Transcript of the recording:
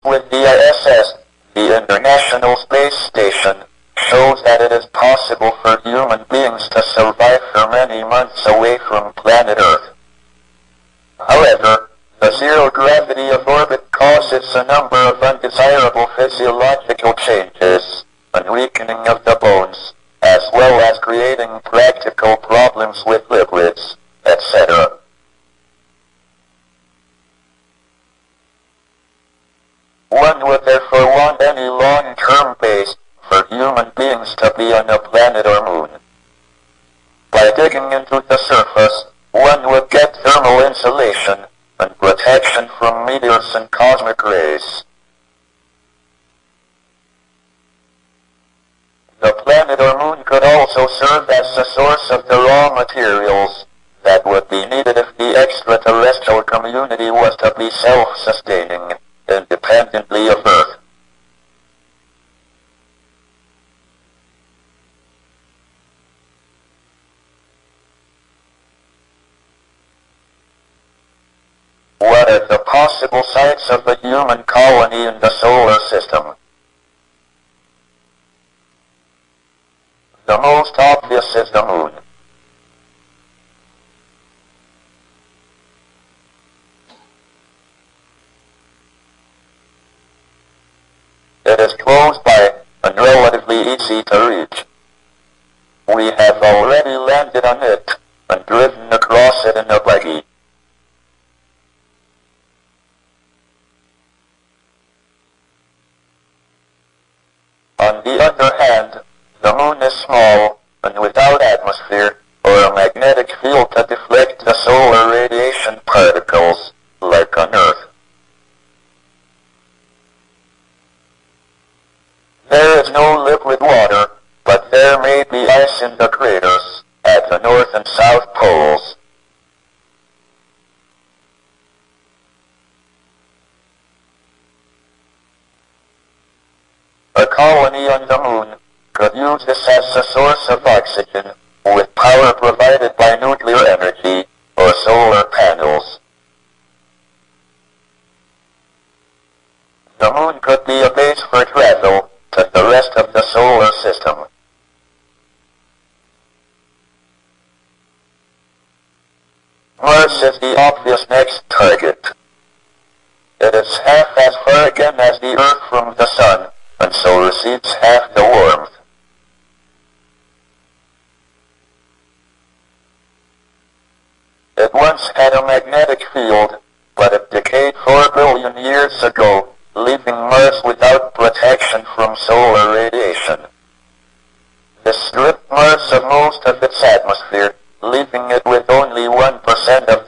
with the ISS, the International Space Station, shows that it is possible for human beings to survive for many months away from planet Earth. However, the zero gravity of orbit causes a number of undesirable physiological changes, and weakening of the bones, as well as creating practical problems with liquids, etc. One would therefore want any long-term base for human beings to be on a planet or moon. By digging into the surface, one would get thermal insulation and protection from meteors and cosmic rays. The planet or moon could also serve as a source of the raw materials that would be needed if the extraterrestrial community was to be self-sustaining, independently of Earth. What are the possible sites of a human colony in the solar system? The most obvious is the moon. It is close by and relatively easy to reach. We have already landed on it and driven across it in a buggy. On the other hand, the moon is small and without atmosphere or a magnetic field to deflect the solar radiation particles, like on Earth. There is no liquid water, but there may be ice in the craters, at the north and south poles. A colony on the moon could use this as a source of oxygen, with power provided by nuclear energy or solar panels. The moon could be a base for travel to the rest of the solar system. Mars is the obvious next target. It is half as far again as the Earth from the Sun, and so receives half the warmth. It once had a magnetic field, but it decayed 4 billion years ago, leaving Mars without protection from solar radiation. This stripped Mars of most of its atmosphere, leaving it with only 1% of